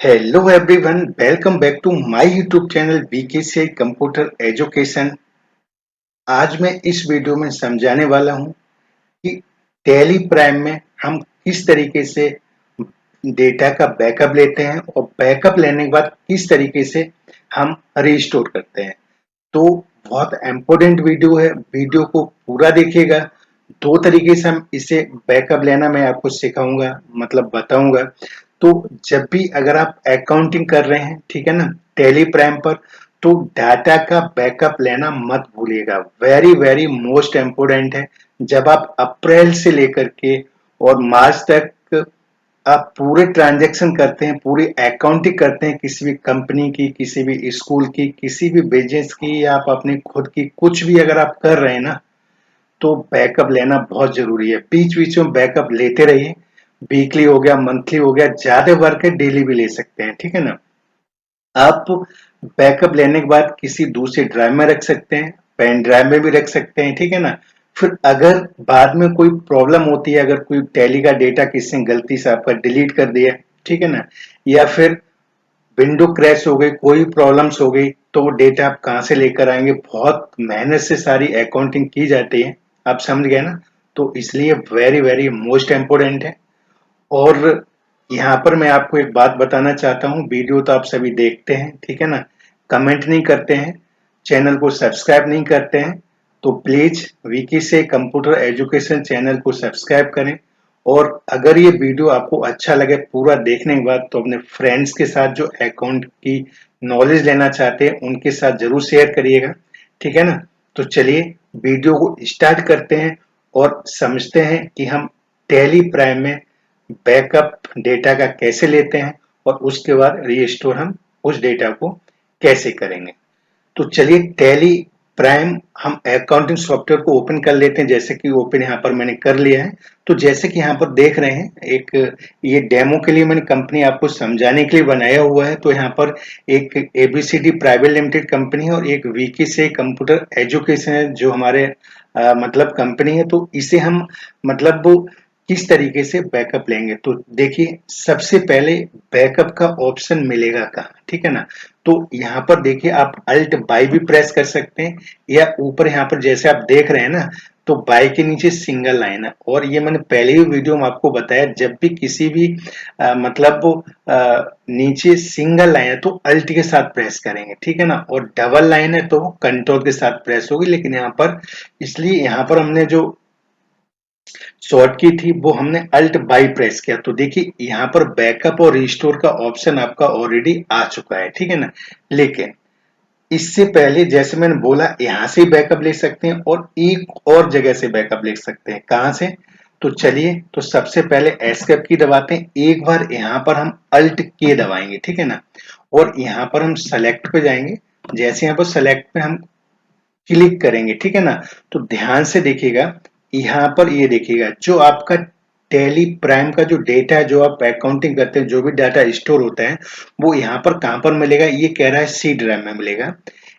Hello everyone, welcome back to my YouTube channel BKCI computer education. आज मैं इस video में समझाने वाला हूं कि टैली प्राइम में हम किस तरीके से डेटा का बैकअप लेते हैं और बैकअप लेने के बाद किस तरीके से हम रिस्टोर करते हैं। तो बहुत इम्पोर्टेंट वीडियो है, वीडियो को पूरा देखिएगा। दो तरीके से हम इसे बैकअप लेना मैं आपको सिखाऊंगा, मतलब बताऊंगा। तो जब भी अगर आप अकाउंटिंग कर रहे हैं, ठीक है ना, टैली प्राइम पर, तो डाटा का बैकअप लेना मत भूलिएगा। वेरी वेरी मोस्ट इम्पोर्टेंट है। जब आप अप्रैल से लेकर के और मार्च तक आप पूरे ट्रांजैक्शन करते हैं, पूरी अकाउंटिंग करते हैं, किसी भी कंपनी की, किसी भी स्कूल की, किसी भी बिजनेस की, या आप अपनी खुद की कुछ भी अगर आप कर रहे हैं ना, तो बैकअप लेना बहुत जरूरी है। बीच बीच में बैकअप लेते रहिए। वीकली हो गया, मंथली हो गया, ज्यादा वर्क है डेली भी ले सकते हैं, ठीक है ना। आप बैकअप लेने के बाद किसी दूसरे ड्राइव में रख सकते हैं, पेन ड्राइव में भी रख सकते हैं, ठीक है ना। फिर अगर बाद में कोई प्रॉब्लम होती है, अगर कोई टैली का डेटा किसी ने गलती से आपका डिलीट कर दिया, ठीक है ना, या फिर विंडो क्रैश हो गई, कोई प्रॉब्लम्स हो गई, तो वो डेटा आप कहाँ से लेकर आएंगे। बहुत मेहनत से सारी अकाउंटिंग की जाती है, आप समझ गए ना। तो इसलिए वेरी वेरी मोस्ट इम्पोर्टेंट है। और यहाँ पर मैं आपको एक बात बताना चाहता हूँ, वीडियो तो आप सभी देखते हैं, ठीक है ना, कमेंट नहीं करते हैं, चैनल को सब्सक्राइब नहीं करते हैं, तो प्लीज विकी से कंप्यूटर एजुकेशन चैनल को सब्सक्राइब करें। और अगर ये वीडियो आपको अच्छा लगे पूरा देखने के बाद, तो अपने फ्रेंड्स के साथ जो अकाउंट की नॉलेज लेना चाहते हैं उनके साथ जरूर शेयर करिएगा, ठीक है ना। तो चलिए वीडियो को स्टार्ट करते हैं और समझते हैं कि हम टैली प्राइम में बैकअप डेटा का कैसे लेते हैं और उसके बाद रीस्टोर हम उस डेटा को कैसे करेंगे। तो चलिए टैली प्राइम हम अकाउंटिंग सॉफ्टवेयर को ओपन कर लेते हैं। जैसे कि ओपन यहाँ पर मैंने कर लिया है। तो जैसे कि यहाँ पर देख रहे हैं, एक ये डेमो के लिए मैंने कंपनी आपको समझाने के लिए बनाया हुआ है। तो यहाँ पर एक एबीसीडी प्राइवेट लिमिटेड कंपनी है और एक विकी से कंप्यूटर एजुकेशन है जो हमारे मतलब कंपनी है। तो इसे हम मतलब किस तरीके से बैकअप लेंगे, तो देखिए सबसे पहले बैकअप का ऑप्शन मिलेगा कहाँ, ठीक है ना। तो यहाँ पर देखिए आप अल्ट बाई भी प्रेस कर सकते हैं, या ऊपर यहाँ पर जैसे आप देख रहे हैं ना, तो बाई के नीचे सिंगल लाइन है। और ये मैंने पहले ही वीडियो में आपको बताया, जब भी किसी भी मतलब नीचे सिंगल लाइन है तो अल्ट के साथ प्रेस करेंगे, ठीक है ना। और डबल लाइन है तो कंट्रोल के साथ प्रेस होगी। लेकिन यहाँ पर इसलिए यहाँ पर हमने जो शॉर्ट की थी वो हमने अल्ट बाई प्रेस किया। तो देखिए यहाँ पर बैकअप और रिस्टोर का ऑप्शन आपका ऑलरेडी आ चुका है, ठीक है ना। लेकिन इससे पहले जैसे मैंने बोला, यहाँ से बैकअप ले सकते हैं और एक और जगह से बैकअप ले सकते हैं। कहां से? तो चलिए, तो सबसे पहले एस्केप की दबाते हैं, एक बार यहाँ पर हम अल्ट के दबाएंगे, ठीक है ना। और यहाँ पर हम सेलेक्ट पे जाएंगे। जैसे यहाँ पर सेलेक्ट पे हम क्लिक करेंगे, ठीक है ना, तो ध्यान से देखिएगा। यहाँ पर ये देखिएगा जो आपका टैली प्राइम का जो डेटा है, जो आप अकाउंटिंग करते हैं, जो भी डाटा स्टोर होता है, वो यहाँ पर कहाँ पर मिलेगा, ये कह रहा है सी ड्राइव में मिलेगा।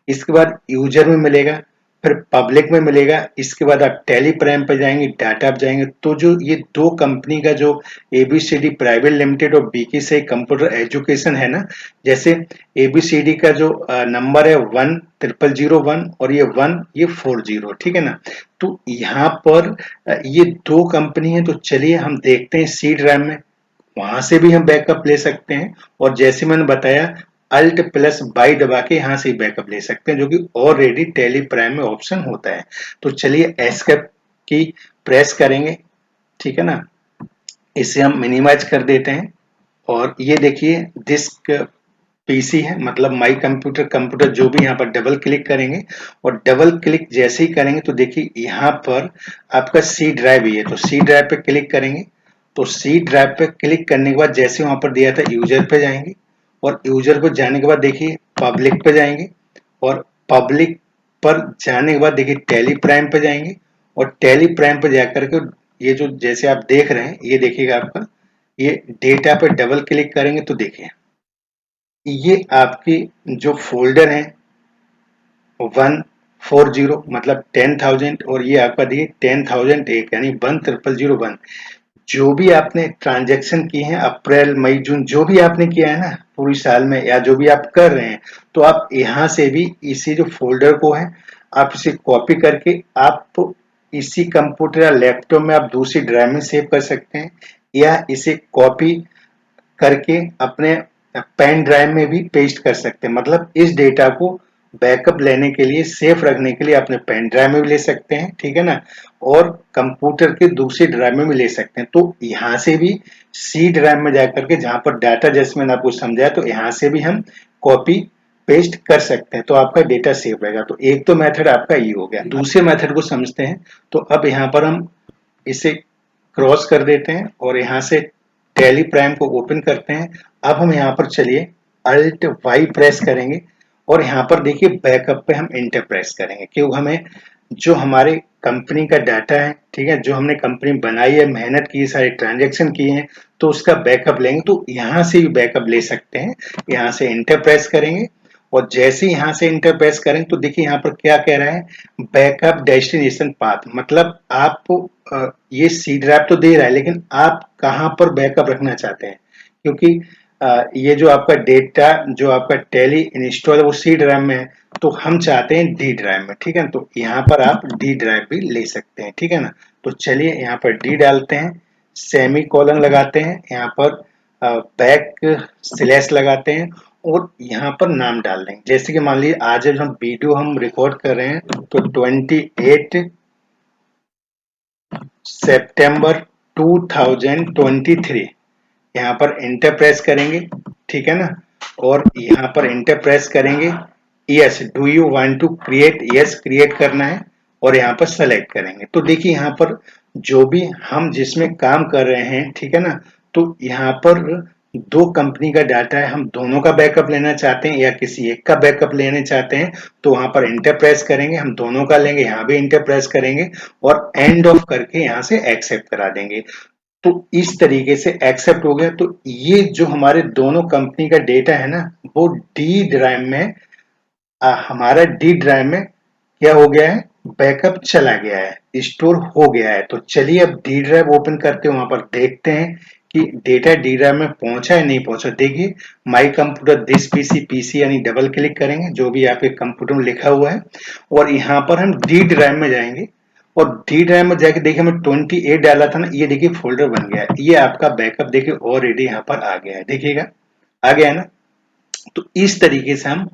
इसके बाद यूजर में मिलेगा, फिर पब्लिक में मिलेगा। इसके बाद आप टैली प्राइम पर जाएंगे, डाटा आप जाएंगे, तो जो ये दो कंपनी का जो एबीसीडी प्राइवेट लिमिटेड और बीकी से कंप्यूटर एजुकेशन है ना, जैसे एबीसीडी का जो नंबर है 10001 और ये 40, ठीक है ना। तो यहाँ पर ये दो कंपनी है। तो चलिए हम देखते हैं सी ड्राइव में, वहां से भी हम बैकअप ले सकते हैं। और जैसे मैंने बताया, अल्ट प्लस बाई दबा के यहाँ से बैकअप ले सकते हैं, जो कि ऑलरेडी टैली प्राइम में ऑप्शन होता है। तो चलिए एस्केप की प्रेस करेंगे, ठीक है ना। इसे हम मिनिमाइज कर देते हैं। और ये देखिए डिस्क पीसी है, मतलब माई कंप्यूटर, कंप्यूटर जो भी, यहाँ पर डबल क्लिक करेंगे। और डबल क्लिक जैसे ही करेंगे तो देखिए यहाँ पर आपका सी ड्राइव ही है। तो सी ड्राइव पे क्लिक करेंगे। तो सी ड्राइव पे क्लिक करने के बाद जैसे वहां पर दिया था यूजर पे जाएंगे। और यूजर पर जाने के बाद देखिए पब्लिक पे जाएंगे। और पब्लिक पर जाने के बाद देखिए टैली प्राइम पे जाएंगे। और टैली प्राइम पे जाकर के ये जो जैसे आप देख रहे हैं, ये देखिएगा आपका ये डेटा पे डबल क्लिक करेंगे तो देखिए ये आपकी जो फोल्डर है 140, मतलब 10,000, और ये आपका देखिए 10,001 यानी 10001। जो भी आपने ट्रांजैक्शन किए हैं अप्रैल मई जून जो भी आपने किया है ना पूरी साल में या जो भी आप कर रहे हैं, तो आप यहाँ से भी इसी जो फोल्डर को है आप इसे कॉपी करके आप इसी कंप्यूटर या लैपटॉप में आप दूसरी ड्राइव में सेव कर सकते हैं, या इसे कॉपी करके अपने पेन ड्राइव में भी पेस्ट कर सकते हैं। मतलब इस डेटा को बैकअप लेने के लिए, सेफ रखने के लिए अपने पेन ड्राइव में भी ले सकते हैं, ठीक है ना, और कंप्यूटर के दूसरी ड्राइव में भी ले सकते हैं। तो यहाँ से भी सी ड्राइव में जाकर के जहां पर डाटा, जैसे मैंने आपको समझाया, तो यहाँ से भी हम कॉपी पेस्ट कर सकते हैं, तो आपका डेटा सेव रहेगा। तो एक तो मेथड आपका ये हो गया। दूसरे मेथड को समझते हैं। तो अब यहाँ पर हम इसे क्रॉस कर देते हैं और यहाँ से टैली प्राइम को ओपन करते हैं। अब हम यहाँ पर चलिए अल्ट वाई प्रेस करेंगे और यहाँ पर देखिए बैकअप पे हम इंटर प्रेस करेंगे, क्योंकि हमें जो हमारे कंपनी का डाटा है, ठीक है, जो हमने कंपनी बनाई है, मेहनत की, सारे ट्रांजेक्शन किए हैं, तो उसका बैकअप लेंगे। तो यहाँ से भी बैकअप ले सकते हैं। यहाँ से इंटर प्रेस करेंगे और जैसे ही यहाँ से इंटर प्रेस करें तो देखिए यहाँ पर क्या कह रहा है, बैकअप डेस्टिनेशन पाथ। मतलब आप ये सी ड्राइव तो दे रहा है, लेकिन आप कहाँ पर बैकअप रखना चाहते हैं, क्योंकि ये जो आपका डेटा, जो आपका टैली इंस्टॉल है वो सी ड्राइव में है, तो हम चाहते हैं डी ड्राइव में, ठीक है। तो यहाँ पर आप डी ड्राइव भी ले सकते हैं, ठीक है ना। तो चलिए यहाँ पर डी डालते हैं, सेमी कॉलन लगाते हैं, यहाँ पर बैक स्लैश लगाते हैं और यहाँ पर नाम डाल देंगे। जैसे कि मान लीजिए आज जब हम वीडियो हम रिकॉर्ड कर रहे हैं तो 28 सितंबर 2023 यहाँ पर इंटर प्रेस करेंगे, ठीक है ना। और यहाँ पर इंटर प्रेस करेंगे, yes do you want to create, yes create करना है और यहाँ पर सेलेक्ट करेंगे। तो देखिए यहाँ पर जो भी हम जिसमें काम कर रहे हैं, ठीक है ना, तो यहाँ पर दो कंपनी का डाटा है, हम दोनों का बैकअप लेना चाहते हैं या किसी एक का बैकअप लेने चाहते हैं, तो वहां पर इंटर प्रेस करेंगे, हम दोनों का लेंगे, यहाँ भी इंटर प्रेस करेंगे और एंड ऑफ करके यहाँ से एक्सेप्ट करा देंगे। तो इस तरीके से एक्सेप्ट हो गया। तो ये जो हमारे दोनों कंपनी का डेटा है ना, वो डी ड्राइव में, हमारा डी ड्राइव में क्या हो गया है, बैकअप चला गया है, स्टोर हो गया है। तो चलिए अब डी ड्राइव ओपन करते हैं, वहां पर देखते हैं कि डेटा डी ड्राइव में पहुंचा है नहीं पहुंचा। देखिए my computer this PC, PC यानी डबल क्लिक करेंगे जो भी आपके कंप्यूटर में लिखा हुआ है और यहाँ पर हम डी ड्राइव में जाएंगे और डी ड्राइव में जाके देखिए हमें 28 डाला था ना, ये देखिए फोल्डर बन गया है, ये आपका बैकअप देखिए ऑलरेडी यहाँ पर आ गया है, देखिएगा आ गया है ना। तो इस तरीके से हम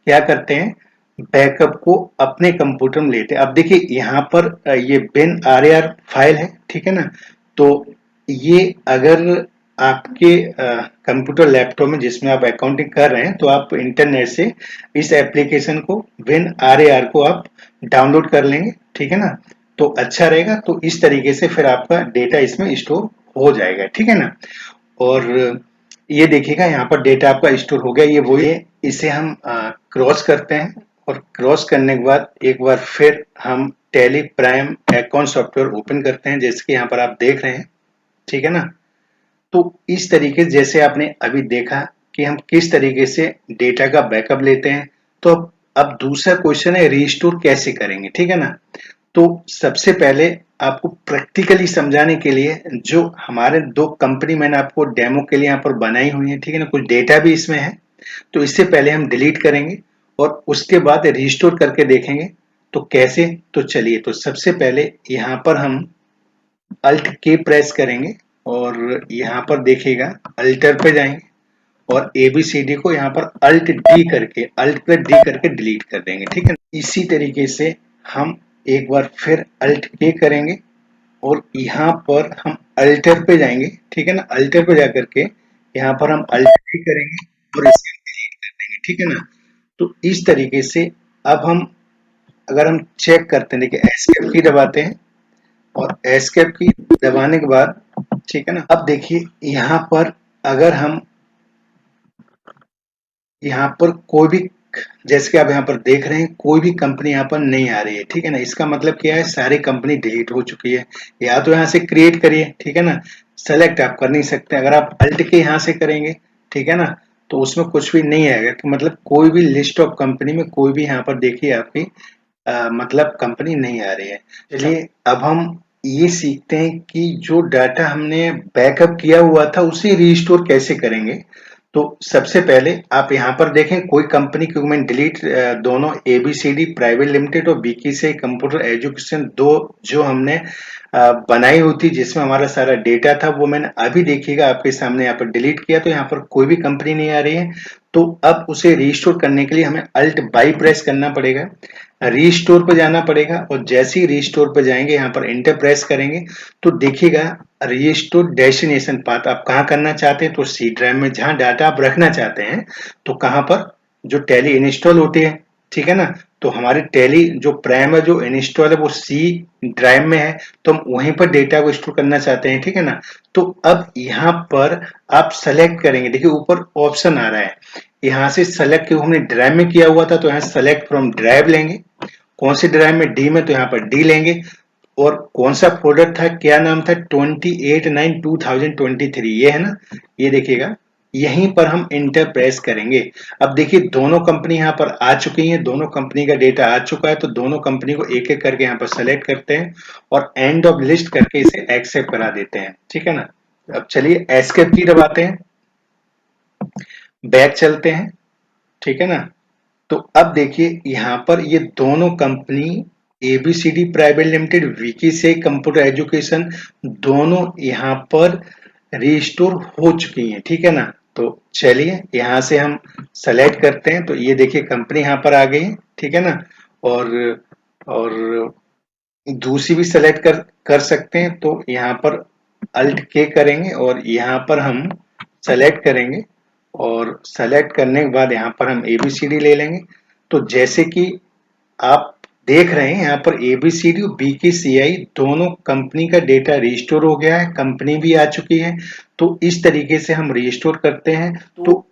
क्या करते हैं, बैकअप को अपने कंप्यूटर में लेते हैं। अब देखिए यहाँ पर ये बिन आर फाइल है, ठीक है ना। तो ये अगर आपके कंप्यूटर लैपटॉप में जिसमें आप अकाउंटिंग कर रहे हैं, तो आप इंटरनेट से इस एप्लीकेशन को बिन आर को आप डाउनलोड कर लेंगे, ठीक है ना, तो अच्छा रहेगा। तो इस तरीके से फिर आपका डेटा इसमें स्टोर हो जाएगा, ठीक है ना। और ये देखिएगा यहाँ पर डेटा आपका स्टोर हो गया, ये वो है। इसे हम क्रॉस करते हैं और क्रॉस करने के बाद एक बार फिर हम tally prime account software open करते हैं, जैसे कि यहाँ पर आप देख रहे हैं, ठीक है ना। तो इस तरीके से जैसे आपने अभी देखा कि हम किस तरीके से डेटा का बैकअप लेते हैं। तो अब दूसरा क्वेश्चन है रीस्टोर कैसे करेंगे, ठीक है ना। तो सबसे पहले आपको प्रैक्टिकली समझाने के लिए जो हमारे दो कंपनी मैंने आपको डेमो के लिए यहाँ पर बनाई हुई है, ठीक है ना, कुछ डेटा भी इसमें है, तो इससे पहले हम डिलीट करेंगे और उसके बाद रिस्टोर करके देखेंगे तो कैसे। तो चलिए, तो सबसे पहले यहाँ पर हम अल्ट के प्रेस करेंगे और यहाँ पर देखिएगा अल्टर पे जाएंगे और एबीसीडी को यहाँ पर अल्ट पे डी करके डिलीट कर देंगे, ठीक है। इसी तरीके से हम एक बार फिर अल्ट के करेंगे और यहाँ पर हम अल्टर पे जाएंगे, ठीक है ना। अल्टर पे जाकर के यहाँ पर हम अल्ट भी करेंगे और इसे डिलीट कर देंगे, ठीक है ना। तो इस तरीके से अब हम अगर हम चेक करते हैं, देखिए एस्केप की दबाते हैं और एस्केप की दबाने के बाद, ठीक है ना, अब देखिए यहाँ पर अगर हम यहाँ पर कोई भी, जैसे कि आप यहाँ पर देख रहे हैं, कोई भी कंपनी यहाँ पर नहीं आ रही है, ठीक है ना। इसका मतलब क्या है, सारी कंपनी डिलीट हो चुकी है। या तो यहाँ से क्रिएट करिए, ठीक है ना, सेलेक्ट आप कर नहीं सकते। अगर आप अल्ट के यहाँ से करेंगे, ठीक है ना, तो उसमें कुछ भी नहीं आएगा, तो मतलब कोई भी लिस्ट ऑफ कंपनी में कोई भी यहाँ पर देखिए आपकी मतलब कंपनी नहीं आ रही है। चलिए अब हम ये सीखते हैं कि जो डाटा हमने बैकअप किया हुआ था उसे रीस्टोर कैसे करेंगे। तो सबसे पहले आप यहाँ पर देखें, कोई कंपनी क्योंकि मैंने डिलीट दोनों एबीसीडी प्राइवेट लिमिटेड और बीकेसीआई कंप्यूटर एजुकेशन दो जो हमने बनाई हुई थी जिसमें हमारा सारा डेटा था, वो मैंने अभी देखिएगा आपके सामने यहाँ पर डिलीट किया, तो यहाँ पर कोई भी कंपनी नहीं आ रही है। तो अब उसे रीस्टोर करने के लिए हमें अल्ट बाई प्रेस करना पड़ेगा, रीस्टोर पर जाना पड़ेगा, और जैसे ही रीस्टोर पर जाएंगे यहाँ पर एंटर प्रेस करेंगे तो देखिएगा रीस्टोर डेस्टिनेशन पाथ आप कहाँ करना चाहते हैं, तो सी ड्राइव में जहां डाटा आप रखना चाहते हैं, तो कहां पर जो टैली इंस्टॉल होती है, ठीक है ना। तो हमारी टैली जो प्राइम है जो इंस्टॉल है वो सी ड्राइव में है, तो हम वहीं पर डेटा को स्टोर करना चाहते हैं, ठीक है ना। तो अब यहाँ पर आप सेलेक्ट करेंगे, देखिए ऊपर ऑप्शन आ रहा है, यहाँ से सेलेक्ट हमने ड्राइव में किया हुआ था तो यहाँ सेलेक्ट फ्रॉम ड्राइव लेंगे, कौन सी ड्राइव में, डी में, तो यहाँ पर डी लेंगे, और कौन सा फोल्डर था, क्या नाम था, 28/9/2023, ये है ना, ये देखिएगा, यहीं पर हम इंटर प्रेस करेंगे। अब देखिए दोनों कंपनी यहाँ पर आ चुकी हैं, दोनों कंपनी का डेटा आ चुका है, तो दोनों कंपनी को एक एक करके यहाँ पर सेलेक्ट करते हैं और एंड ऑफ लिस्ट करके इसे एक्सेप्ट करा देते हैं, ठीक है ना। अब चलिए एस्केप की दबाते हैं, बैक चलते हैं, ठीक है ना। तो अब देखिए यहाँ पर ये दोनों कंपनी एबीसीडी प्राइवेट लिमिटेड, विकी से कंप्यूटर एजुकेशन, दोनों यहाँ पर रिस्टोर हो चुकी हैं, ठीक है ना। तो चलिए यहाँ से हम सेलेक्ट करते हैं, तो ये देखिए कंपनी यहाँ पर आ गई है, ठीक है ना। और और दूसरी भी सेलेक्ट कर सकते हैं, तो यहाँ पर अल्ट के करेंगे और यहाँ पर हम सेलेक्ट करेंगे, और सेलेक्ट करने के बाद यहाँ पर हम एबीसीडी ले लेंगे। तो जैसे कि आप देख रहे हैं यहाँ पर एबीसीडी और बीकेसीआई दोनों कंपनी का डेटा रिस्टोर हो गया है, कंपनी भी आ चुकी है। तो इस तरीके से हम रिस्टोर करते हैं। तो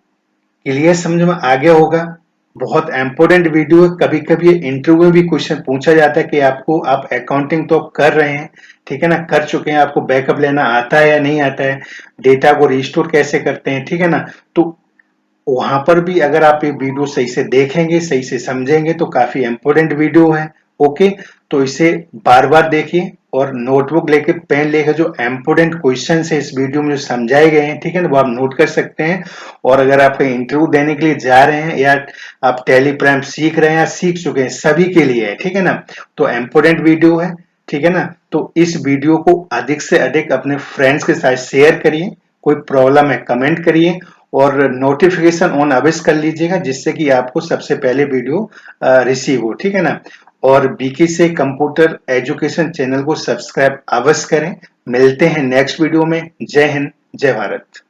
क्लियर समझ में आ गया होगा, बहुत इंपॉर्टेंट वीडियो है। कभी कभी इंटरव्यू में भी क्वेश्चन पूछा जाता है कि आपको, आप अकाउंटिंग तो कर रहे हैं, ठीक है ना, कर चुके हैं, आपको बैकअप लेना आता है या नहीं आता है, डेटा को रिस्टोर कैसे करते हैं, ठीक है ना। तो वहां पर भी अगर आप ये वीडियो सही से देखेंगे, सही से समझेंगे, तो काफी इंपॉर्टेंट वीडियो है। ओके, तो इसे बार बार देखिए और नोटबुक लेके पेन लेकर जो इंपॉर्टेंट क्वेश्चन है इस वीडियो में जो समझाए गए हैं, ठीक है ना, वो आप नोट कर सकते हैं। और अगर आप इंटरव्यू देने के लिए जा रहे हैं या आप टैली प्राइम सीख रहे हैं या सीख चुके हैं, सभी के लिए है, ठीक है ना। तो इंपॉर्टेंट वीडियो है, ठीक है ना। तो इस वीडियो को अधिक से अधिक अपने फ्रेंड्स के साथ शेयर करिए, कोई प्रॉब्लम है कमेंट करिए, और नोटिफिकेशन ऑन अवश्य कर लीजिएगा जिससे कि आपको सबसे पहले वीडियो रिसीव हो, ठीक है ना। और बीके से कंप्यूटर एजुकेशन चैनल को सब्सक्राइब अवश्य करें। मिलते हैं नेक्स्ट वीडियो में। जय हिंद, जय भारत।